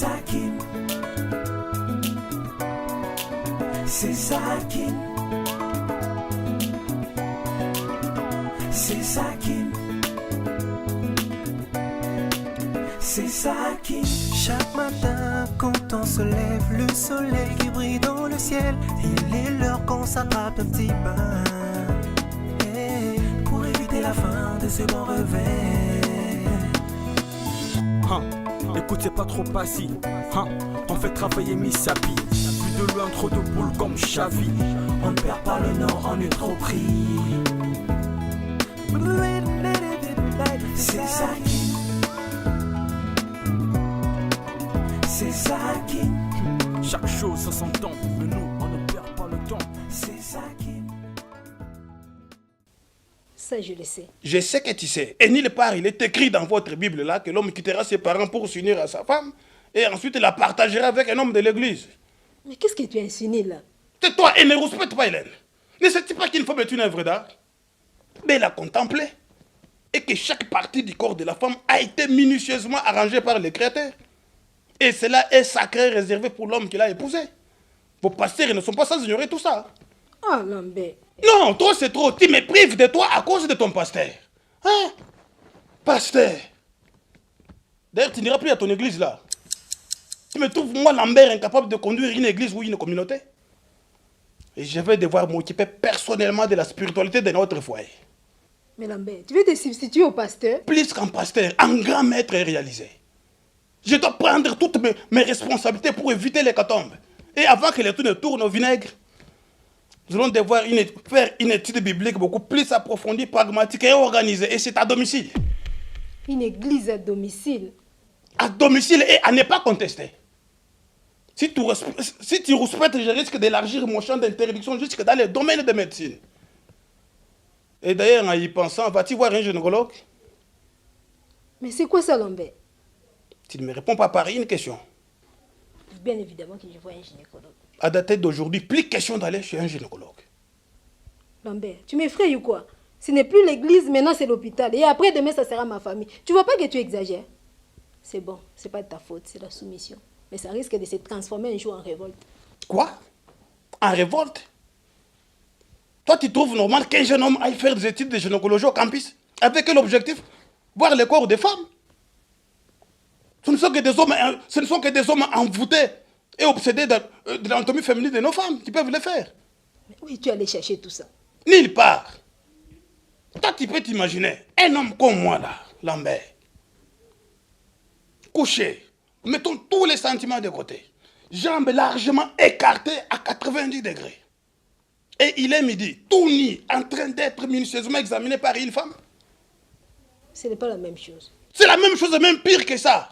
Sakin. C'est Sakin. C'est Sakin. C'est Sakin. Chaque matin quand on se lève, le soleil qui brille dans le ciel, il est l'heure qu'on s'attrape un petit bain, pour éviter la fin de ce bon réveil. Écoute, c'est pas trop passif. On fait travailler Misapi. Plus de loin, trop de boules comme Xavi. On ne perd pas le nord, on est trop pris. C'est Sakin. C'est Sakin. Chaque chose ça s'entend, mais nous, on ne perd pas le temps. C'est Sakin. Ça, je le sais. Je sais que tu sais. Et nulle part, il est écrit dans votre Bible là que l'homme quittera ses parents pour s'unir à sa femme et ensuite la partagera avec un homme de l'église. Mais qu'est-ce que tu insinues là? Tais-toi et ne respecte pas Hélène. Ne sais-tu pas qu'une femme est une œuvre d'art? Mais la contempler. Et que chaque partie du corps de la femme a été minutieusement arrangée par le Créateur. Et cela est sacré, réservé pour l'homme qui l'a épousé. Vos pasteurs ils ne sont pas sans ignorer tout ça. Oh, Lambert. Non, toi c'est trop. Tu me prives de toi à cause de ton pasteur. Hein? Pasteur. D'ailleurs, tu n'iras plus à ton église là. Tu me trouves, moi, Lambert, incapable de conduire une église ou une communauté. Et je vais devoir m'occuper personnellement de la spiritualité de notre foyer. Mais Lambert, tu veux te substituer au pasteur? Plus qu'un pasteur, un grand maître est réalisé. Je dois prendre toutes mes responsabilités pour éviter l'hécatombe. Et avant que les tout ne tournent au vinaigre, nous allons devoir faire une étude biblique beaucoup plus approfondie, pragmatique et organisée. Et c'est à domicile. Une église à domicile? À domicile et à ne pas contester. Si tu respectes, je risque d'élargir mon champ d'interdiction jusque dans le domaine de médecine. Et d'ailleurs, en y pensant, vas-tu voir un gynécologue? Mais c'est quoi ça, Lambert? Tu ne me réponds pas par une question. Bien évidemment que je vois un gynécologue. À dater d'aujourd'hui, plus question d'aller chez un gynécologue. Lambert, tu m'effraies ou quoi? Ce n'est plus l'église, maintenant c'est l'hôpital. Et après demain, ça sera ma famille. Tu vois pas que tu exagères? C'est bon, c'est pas de ta faute, c'est la soumission. Mais ça risque de se transformer un jour en révolte. Quoi? En révolte? Toi, tu trouves normal qu'un jeune homme aille faire des études de gynécologie au campus? Avec quel objectif? Voir le corps des femmes? Ce ne sont que des hommes envoûtés et obsédés de l'anatomie féminine de nos femmes qui peuvent le faire. Mais où es-tu allé chercher tout ça? Nulle part. Toi, tu peux t'imaginer, un homme comme moi là, Lambert, couché, mettons tous les sentiments de côté, jambes largement écartées à 90 degrés. Et il est midi, tout nu, en train d'être minutieusement examiné par une femme. Ce n'est pas la même chose. C'est la même chose, même pire que ça.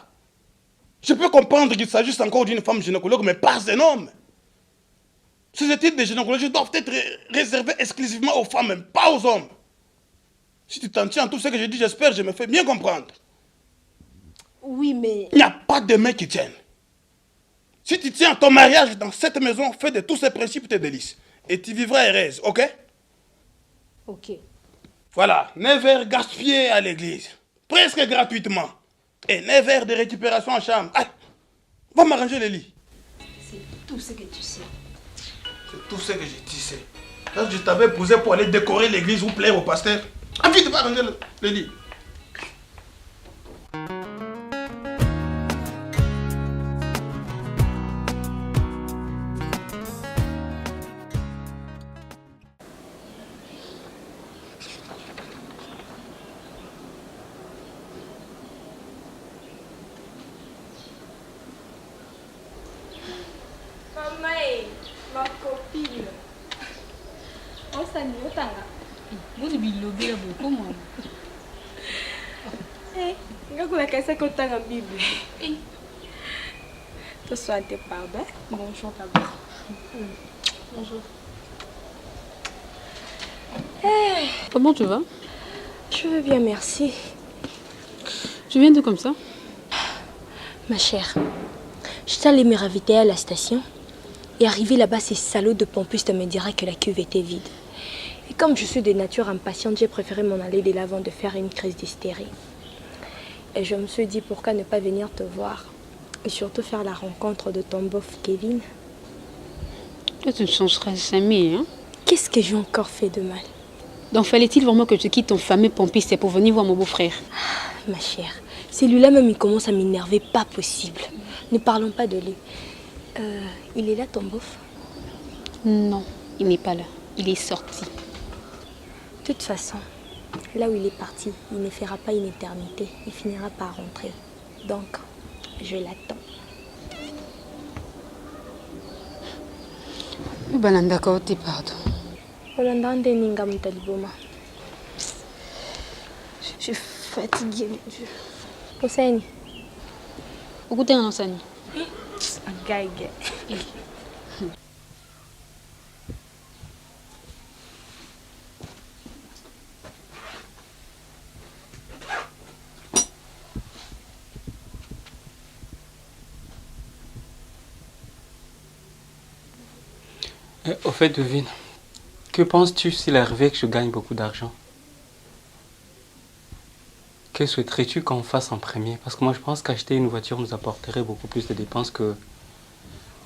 Je peux comprendre qu'il s'agisse encore d'une femme gynécologue, mais pas d'un homme. Ces études de gynécologie doivent être réservées exclusivement aux femmes, même pas aux hommes. Si tu t'en tiens à tout ce que je dis, j'espère que je me fais bien comprendre. Oui, mais... Il n'y a pas de mec qui tienne. Si tu tiens à ton mariage dans cette maison, fais de tous ces principes tes délices. Et tu vivras heureuse, ok? Ok. Voilà, 9 heures gaspillées à l'église. Presque gratuitement. Et 9 heures de récupération en chambre. Allez, va m'arranger le lit. C'est tout ce que tu sais. C'est tout ce que je sais. Quand je t'avais posé pour aller décorer l'église ou plaire au pasteur, vite, va arranger le lit. Ma copine. On s'en otanga. Vous bilobela beaucoup moi. Ngakula kaisa kotanga Bible. Toi sois tes pardon. Bonjour Papa. Bonjour. Comment tu vas? Je vais bien, merci. Tu viens d'où comme ça? Ma chère, j'étais allée me ravitailler à la station. Et arrivé là-bas, ces salauds de pompistes me diraient que la cuve était vide. Et comme je suis de nature impatiente, j'ai préféré m'en aller dès l'avant de faire une crise d'hystérie. Et je me suis dit, pourquoi ne pas venir te voir? Et surtout faire la rencontre de ton bof Kevin. Toi, tu ne changeras jamais, hein? Qu'est-ce que j'ai encore fait de mal? Donc, fallait-il vraiment que je quitte ton fameux pompiste pour venir voir mon beau-frère? Ma chère, celui-là même, il commence à m'énerver, pas possible. Ne parlons pas de lui. Il est là, ton bof? Non, il n'est pas là. Il est sorti. De toute façon, là où il est parti, il ne fera pas une éternité. Il finira par rentrer. Donc, je l'attends. Balanda Kaote, pardon. Hollande Ninga Mutaliboma. Je suis fatiguée, mon Dieu. Hosseini. Écoutez, un enseigne. Gaïgue. Au fait, devine, que penses-tu s'il arrivait que je gagne beaucoup d'argent? Que souhaiterais-tu qu'on fasse en premier? Parce que moi, je pense qu'acheter une voiture nous apporterait beaucoup plus de dépenses que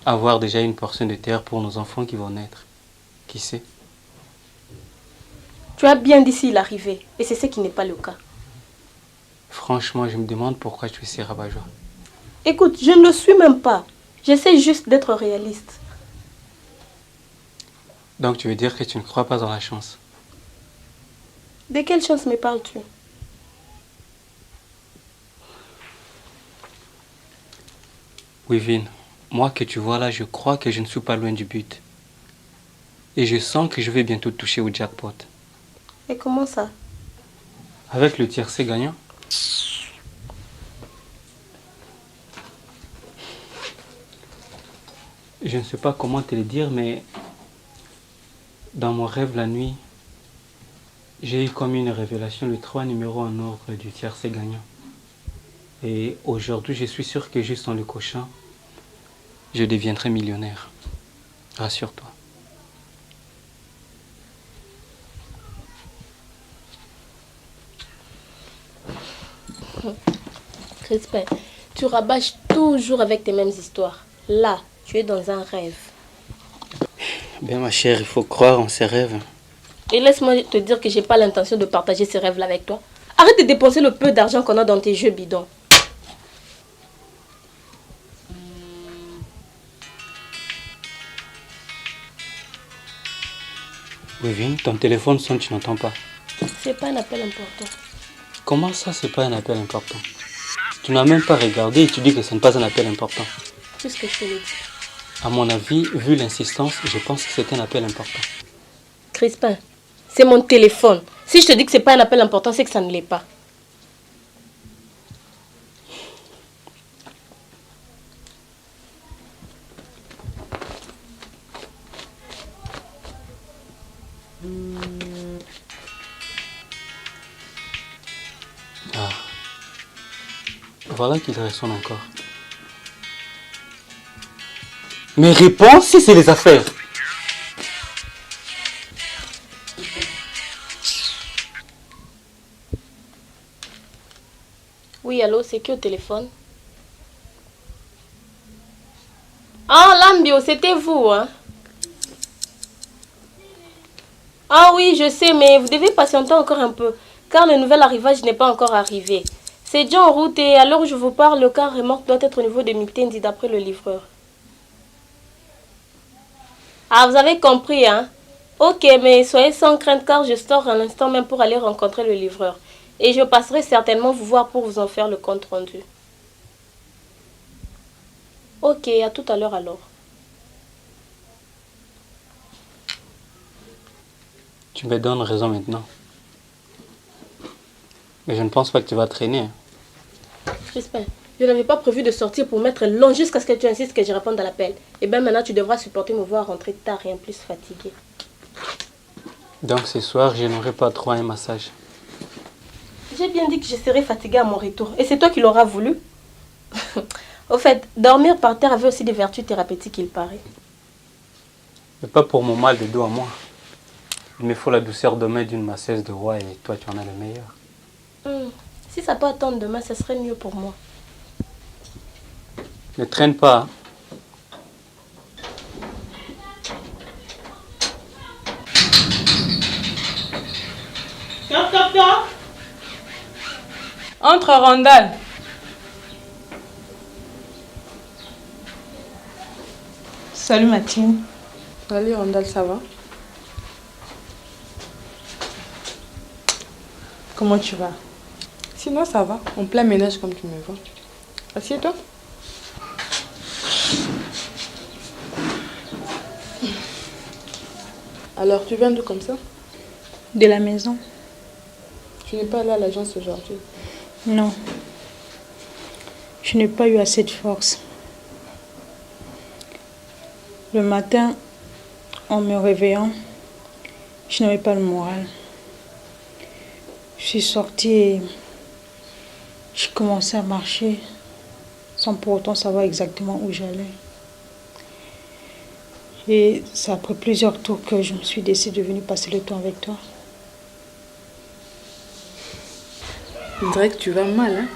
avoir déjà une portion de terre pour nos enfants qui vont naître. Qui sait? Tu as bien dit s'il arrivait, et c'est ce qui n'est pas le cas. Franchement, je me demande pourquoi tu es si rabat-joie. Écoute, je ne le suis même pas. J'essaie juste d'être réaliste. Donc tu veux dire que tu ne crois pas en la chance? De quelle chance me parles-tu? Wivine, moi que tu vois là, je crois que je ne suis pas loin du but. Et je sens que je vais bientôt toucher au jackpot. Et comment ça? Avec le tiercé gagnant. Je ne sais pas comment te le dire, mais dans mon rêve la nuit, j'ai eu comme une révélation, les 3 numéros en ordre du tiercé gagnant. Et aujourd'hui, je suis sûr que juste en le cochant, je deviendrai millionnaire. Rassure-toi. Crispin, tu rabâches toujours avec tes mêmes histoires. Là, tu es dans un rêve. Bien ma chère, il faut croire en ses rêves. Et laisse-moi te dire que j'ai pas l'intention de partager ces rêves-là avec toi. Arrête de dépenser le peu d'argent qu'on a dans tes jeux bidons. Wivine, ton téléphone sonne, tu n'entends pas. C'est pas un appel important. Comment ça, c'est pas un appel important? Tu n'as même pas regardé et tu dis que ce n'est pas un appel important. Puisque je te l'ai dit. À mon avis, vu l'insistance, je pense que c'est un appel important. Crispin, c'est mon téléphone. Si je te dis que c'est pas un appel important, c'est que ça ne l'est pas. Ah. Voilà qu'il résonne encore. Mais réponds si c'est les affaires. Oui, allô, c'est qui au téléphone? Ah, Lambio, c'était vous, hein? Ah oui, je sais, mais vous devez patienter encore un peu, car le nouvel arrivage n'est pas encore arrivé. C'est déjà en route et à l'heure où je vous parle, le car remorque doit être au niveau de Mitendi d'après le livreur. Ah, vous avez compris, hein? Ok, mais soyez sans crainte car je sors à l'instant même pour aller rencontrer le livreur. Et je passerai certainement vous voir pour vous en faire le compte rendu. Ok, à tout à l'heure alors. Tu me donnes raison maintenant. Mais je ne pense pas que tu vas traîner. Crispin, je n'avais pas prévu de sortir pour mettre long jusqu'à ce que tu insistes que je réponde à l'appel. Et bien maintenant, tu devras supporter me voir rentrer tard et en plus fatigué. Donc ce soir, je n'aurai pas trop un massage. J'ai bien dit que je serai fatiguée à mon retour. Et c'est toi qui l'auras voulu. Au fait, dormir par terre avait aussi des vertus thérapeutiques, il paraît. Mais pas pour mon mal de dos à moi. Il me faut la douceur de main d'une masseuse de roi et toi, tu en as le meilleur. Si ça peut attendre demain, ce serait mieux pour moi. Ne traîne pas. Stop, stop, stop. Entre, Randall. Salut Mathilde. Salut Randall, ça va? Comment tu vas? Sinon ça va, en plein ménage comme tu me vois. Assieds-toi. Alors tu viens d'où comme ça? De la maison? Tu n'es pas allé à l'agence aujourd'hui? Non. Je n'ai pas eu assez de force. Le matin, en me réveillant, je n'avais pas le moral. Je suis sortie et j'ai commencé à marcher sans pour autant savoir exactement où j'allais. Et c'est après plusieurs tours que je me suis décidée de venir passer le temps avec toi. On dirait que tu vas mal, hein?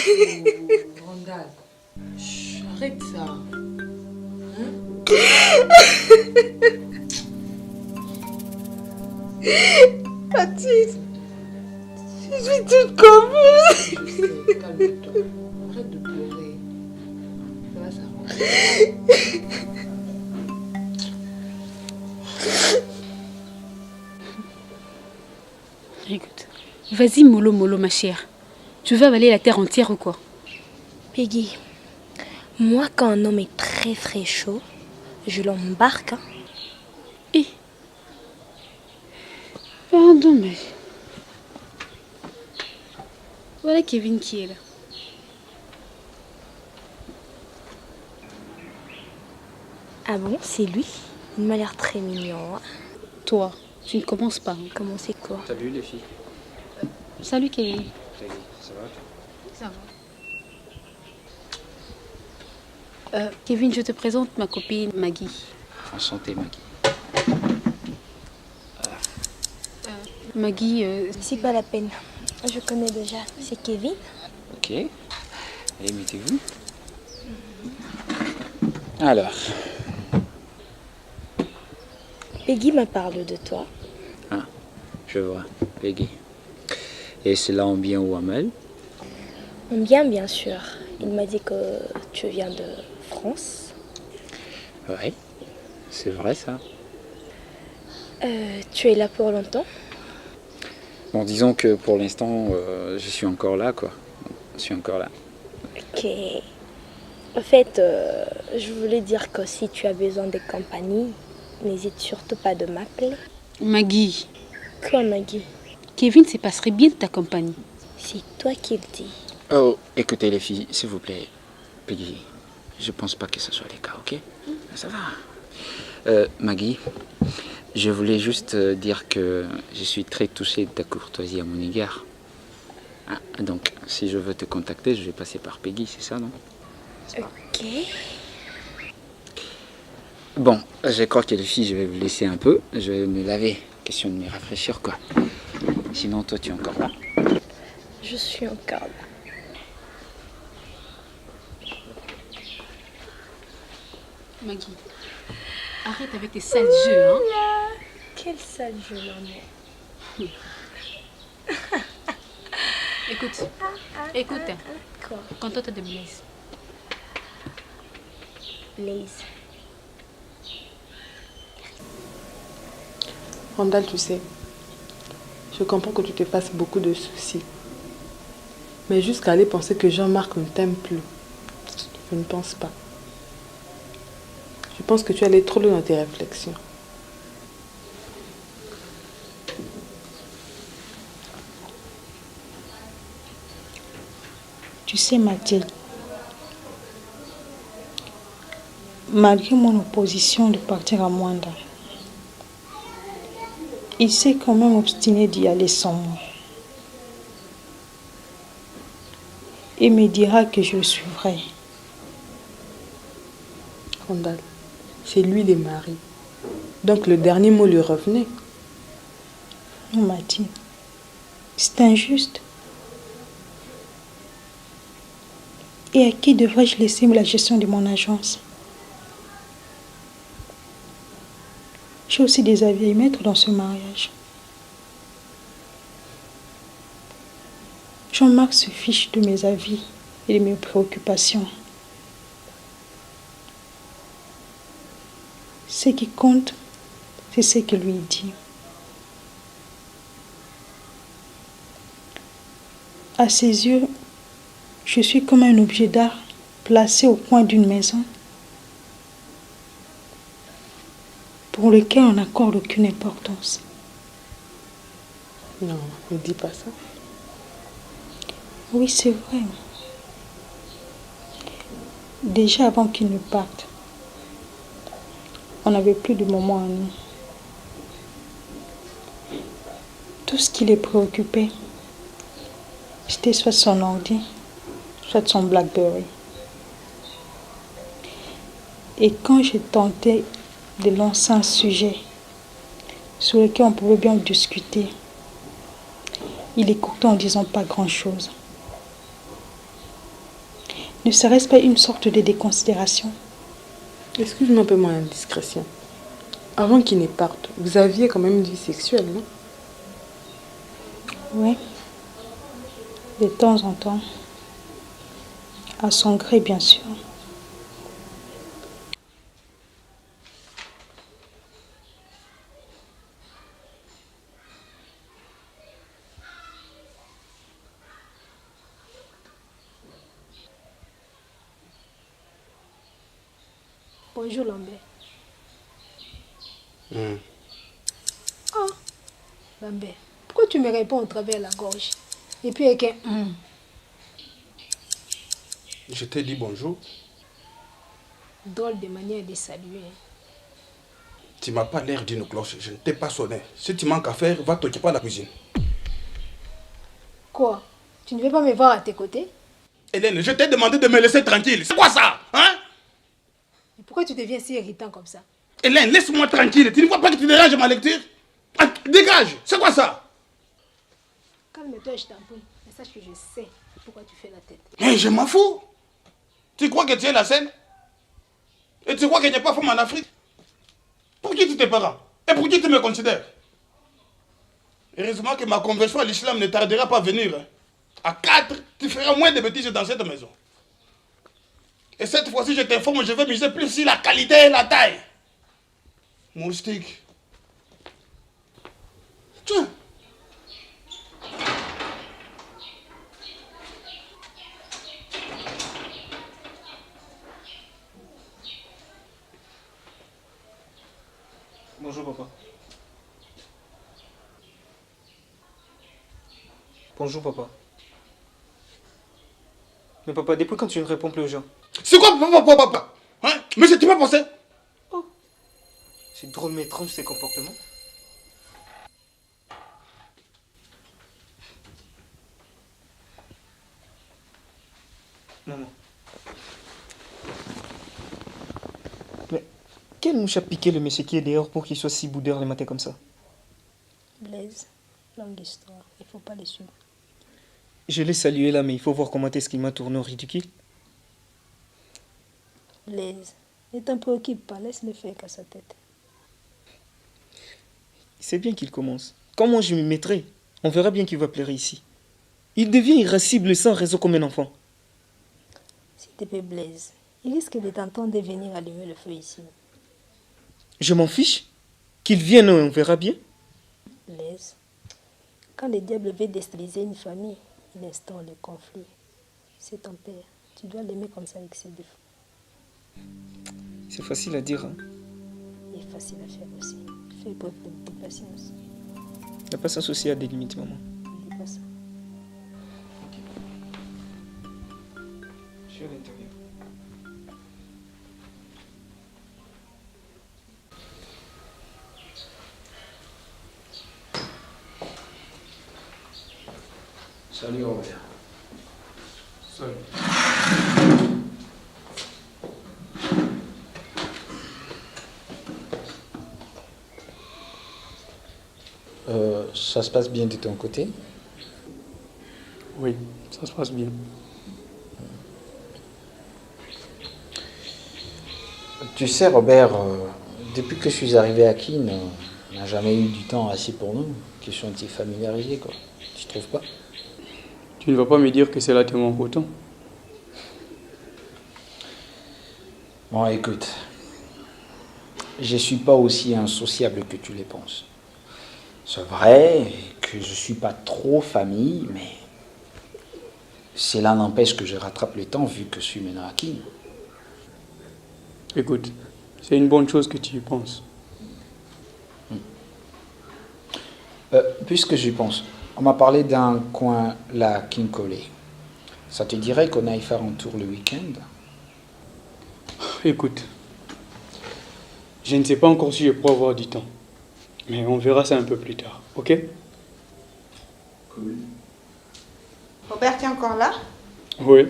Oh, Randall, chut, arrête ça. Mathilde, je suis toute confuse. Je sais, calme-toi. Arrête de pleurer. Ça va s'arranger. Écoute, vas-y mollo mollo ma chère. Tu veux avaler la terre entière ou quoi? Peggy, moi quand un homme est très chaud, je l'embarque. Hein. Eh. Pardon mais... Voilà Kevin qui est là. Ah bon, c'est lui? Il m'a l'air très mignon. Hein. Toi, tu ne commences pas. Hein. Comment c'est quoi? Salut les filles. Salut Kevin. Salut, ça va? Ça va. Kevin, je te présente ma copine Maggie. Enchanté Maggie. Maggie, C'est pas la peine. Je connais déjà. C'est Kevin. Ok. Allez, mettez-vous. Alors, Peggy m'a parlé de toi. je vois, Peggy. Et c'est là en bien ou en mal? En bien sûr. Il m'a dit que tu viens de France. Ouais, c'est vrai ça. Tu es là pour longtemps? Bon, disons que pour l'instant, je suis encore là, quoi. Je suis encore là. Ok. En fait, je voulais dire que si tu as besoin de compagnie, n'hésite surtout pas de m'appeler. Maggie, Quoi, Maggie? Kevin se passerait bien de ta compagnie. C'est toi qui le dis. Oh, écoutez les filles, s'il vous plaît. Peggy, je pense pas que ce soit le cas, ok? Ça va. Maggie, je voulais juste dire que je suis très touché de ta courtoisie à mon égard. Ah, donc, si je veux te contacter, je vais passer par Peggy, c'est ça, non? Ok. Bon, je crois que les filles, je vais vous laisser un peu. Je vais me laver, question de me rafraîchir, quoi. Sinon, toi, tu es encore là? Je suis encore là. Maggie, arrête avec tes sales jeux, hein. Quel sale jeu, maman. Écoute, Quoi? contente de Blaise. Blaise. Randall, tu sais, je comprends que tu te fasses beaucoup de soucis. Mais jusqu'à aller penser que Jean-Marc ne t'aime plus, je ne pense pas. Je pense que tu allais trop loin dans tes réflexions. Tu sais, Mathilde, malgré mon opposition de partir à Mwanda, il s'est quand même obstiné d'y aller sans moi. Il me dira que je le suivrai. Randall, c'est lui le mari. Donc le dernier mot lui revenait. Non, Mathilde, C'est injuste. Et à qui devrais-je laisser la gestion de mon agence? J'ai aussi des avis à émettre dans ce mariage. Jean-Marc se fiche de mes avis et de mes préoccupations. Ce qui compte, c'est ce qu'il lui dit. À ses yeux, je suis comme un objet d'art placé au coin d'une maison pour lequel on n'accorde aucune importance. Non, ne dis pas ça. Oui, c'est vrai. Déjà avant qu'il ne parte, on n'avait plus de moments à nous. Tout ce qui les préoccupait, c'était soit son ordi, soit son Blackberry. Et quand j'ai tenté de lancer un sujet sur lequel on pouvait bien discuter, il écoutait en disant pas grand-chose. Ne serait-ce pas une sorte de déconsidération? Excuse-moi un peu mon indiscrétion. Avant qu'il ne parte, vous aviez quand même une vie sexuelle, non? Oui. De temps en temps. À son gré, bien sûr. Bonjour Lambert. Oh, Lambert, pourquoi tu me réponds au travers de la gorge? Et puis avec un Je t'ai dit bonjour. Drôle de manière de saluer. Tu m'as pas l'air d'une cloche, je ne t'ai pas sonné. Si tu manques à faire, va t'occuper à la cuisine. Quoi? Tu ne veux pas me voir à tes côtés? Hélène, je t'ai demandé de me laisser tranquille. C'est quoi ça? Hein? Et pourquoi tu deviens si irritant comme ça? Hélène, laisse-moi tranquille. Tu ne vois pas que tu déranges ma lecture? Ah, dégage! C'est quoi ça? Calme-toi, je t'en prie. Mais sache que je sais pourquoi tu fais la tête. Mais je m'en fous. Tu crois que tu es la scène? Et tu crois qu'il n'y a pas femme en Afrique? Pour qui tu tes parents? Et pour qui tu me considères? Heureusement que ma conversion à l'islam ne tardera pas à venir. À 4, tu feras moins de bêtises dans cette maison. Et cette fois-ci, je t'informe, je vais miser plus sur la qualité et la taille. Moustique. Tiens. Bonjour papa. Bonjour papa. Mais papa, depuis quand tu ne réponds plus aux gens? C'est quoi papa? Hein? Mais tu m'as pensé? C'est drôle mais étrange ces comportements. Maman. Mais quelle mouche a piqué le monsieur qui est dehors pour qu'il soit si boudeur les matins comme ça? Blaise, longue histoire, il faut pas les suivre. Je l'ai salué là, mais il faut voir comment est-ce qu'il m'a tourné au ridicule. Blaise, ne t'en préoccupe pas, laisse-le faire qu'à sa tête. C'est bien qu'il commence. Comment je m'y mettrai? On verra bien qu'il va plaire ici. Il devient irascible sans raison comme un enfant. S'il te plaît, Blaise, il risque de t'entendre venir allumer le feu ici. Je m'en fiche. Qu'il vienne, on verra bien. Blaise, quand le diable veut déstabiliser une famille, il instaure le conflit. C'est ton père. Tu dois l'aimer comme ça avec ses défauts. C'est facile à dire. Hein? Et facile à faire aussi. Fais preuve de patience. La patience aussi a des limites, maman. Dis pas ça. Je suis à l'intérieur. Salut Robert. Salut. Ça se passe bien de ton côté? Oui, ça se passe bien. Tu sais, Robert, depuis que je suis arrivé à Keene, on n'a jamais eu du temps assis pour nous. Question de s'y familiariser, quoi. Tu trouves pas? Tu ne vas pas me dire que cela te manque autant. Bon, écoute, je suis pas aussi insociable que tu le penses. C'est vrai que je suis pas trop famille, mais cela n'empêche que je rattrape le temps vu que je suis maintenant à Keene. Écoute, c'est une bonne chose que tu y penses. Puisque j'y pense, on m'a parlé d'un coin là, King Coley. Ça te dirait qu'on aille faire un tour le week-end? Écoute, je ne sais pas encore si je pourrai avoir du temps. Mais on verra ça un peu plus tard, ok? Robert, tu es encore là? Oui,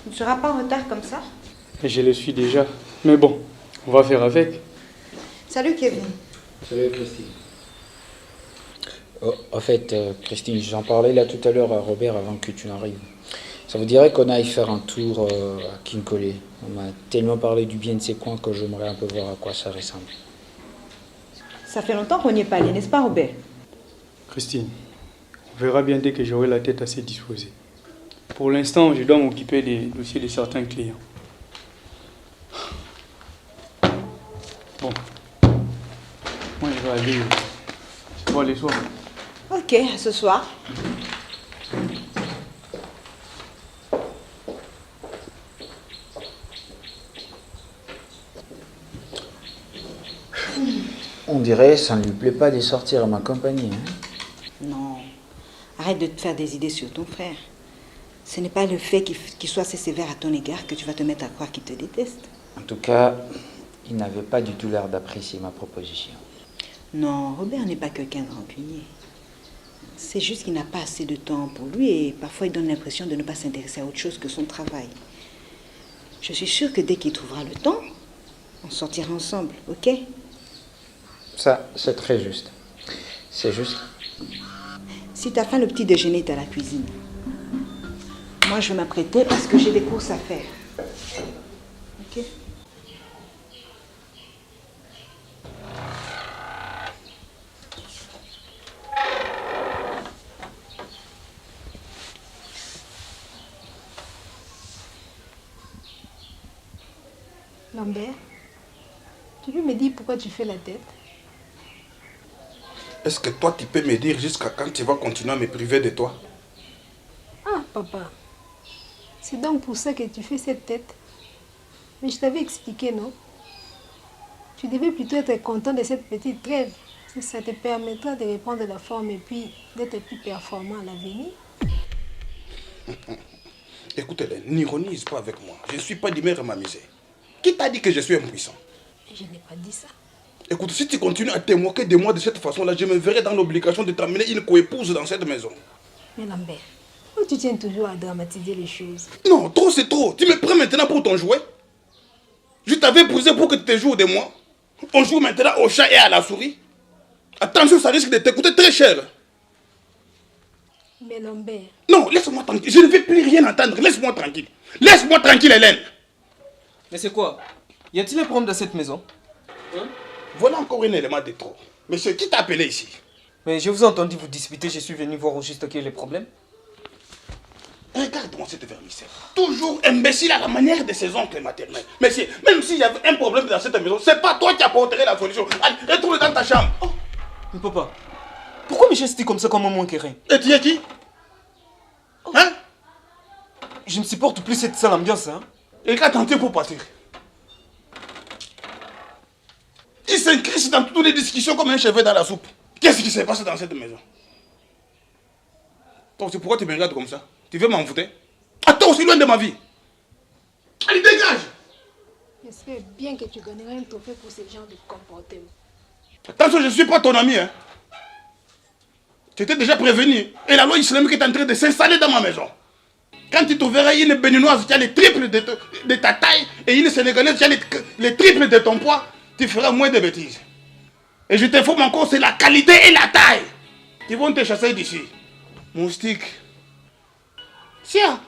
Tu ne seras pas en retard comme ça? je le suis déjà. Mais bon, on va faire avec. Salut Kevin. Salut Christine. Oh, en fait, Christine, j'en parlais là tout à l'heure à Robert avant que tu n'arrives. Ça vous dirait qu'on aille faire un tour à King Coley? On m'a tellement parlé du bien de ces coins que j'aimerais un peu voir à quoi ça ressemble. Ça fait longtemps qu'on n'y est pas allé, n'est-ce pas Robert? Christine, on verra bien dès que j'aurai la tête assez disposée. Pour l'instant, je dois m'occuper des dossiers de certains clients. Bon, moi je vais aller voir les soirs. Ok, à ce soir. On dirait ça ne lui plaît pas de sortir à ma compagnie. Hein? Non, arrête de te faire des idées sur ton frère. Ce n'est pas le fait qu'il soit assez sévère à ton égard que tu vas te mettre à croire qu'il te déteste. En tout cas, il n'avait pas du tout l'air d'apprécier ma proposition. Non, Robert n'est pas quelqu'un de rancunier. C'est juste qu'il n'a pas assez de temps pour lui et parfois il donne l'impression de ne pas s'intéresser à autre chose que son travail. Je suis sûre que dès qu'il trouvera le temps, on sortira ensemble, ok? Ça, c'est très juste. C'est juste. Si t'as faim, le petit déjeuner est à la cuisine. Moi, je vais m'apprêter parce que j'ai des courses à faire. Ok? Lambert, tu peux me dire pourquoi tu fais la tête? Est-ce que toi, tu peux me dire jusqu'à quand tu vas continuer à me priver de toi? Ah, papa, c'est donc pour ça que tu fais cette tête. Mais je t'avais expliqué, non? Tu devais plutôt être content de cette petite trêve. Ça te permettra de reprendre la forme et puis d'être plus performant à l'avenir. Écoute, Hélène, n'ironise pas avec moi. Je ne suis pas d'humeur à m'amuser. Qui t'a dit que je suis impuissant? Je n'ai pas dit ça. Écoute, si tu continues à te moquer de moi de cette façon-là, je me verrai dans l'obligation de t'amener une coépouse dans cette maison. Mais Lambert, pourquoi tu tiens toujours à dramatiser les choses? Non, trop c'est trop. Tu me prends maintenant pour ton jouet. Je t'avais épousé pour que tu te joues de moi. On joue maintenant au chat et à la souris. Attention, ça risque de te coûter très cher. Mais Lambert... Non, laisse-moi tranquille. Je ne vais plus rien entendre. Laisse-moi tranquille. Laisse-moi tranquille, Hélène. Mais c'est quoi? Y a-t-il un problème dans cette maison? Hein? Voilà encore un élément de trop. Monsieur, qui t'a appelé ici? Mais je vous ai entendu vous disputer, je suis venu voir au juste quel est le problème. Regarde-moi cette vermicelle. Toujours imbécile à la manière de ses oncles maternels. Monsieur, même s'il y avait un problème dans cette maison, c'est pas toi qui apporterais la solution. Allez, retrouve-le dans ta chambre. Oh. Mais papa, pourquoi me gestes comme ça comme un moins que rien? Et tu es qui? Hein? Je ne supporte plus cette sale ambiance, hein. Et qu'a tenté pour partir? Il s'incruste dans toutes les discussions comme un cheveu dans la soupe. Qu'est-ce qui s'est passé dans cette maison? Toi aussi, pourquoi tu me regardes comme ça? Tu veux m'en foutre? Attends, aussi loin de ma vie. Allez, dégage! J'espère bien que tu gagneras un trophée pour ce genre de comportement. Attention, je ne suis pas ton ami, hein. Tu étais déjà prévenu. Et la loi islamique est en train de s'installer dans ma maison. Quand tu trouveras une béninoise qui a le triple de ta taille et une sénégalaise qui a le triple de ton poids, tu feras moins de bêtises. Et je t'informe encore, c'est la qualité et la taille qui vont te chasser d'ici. Moustique. Tiens.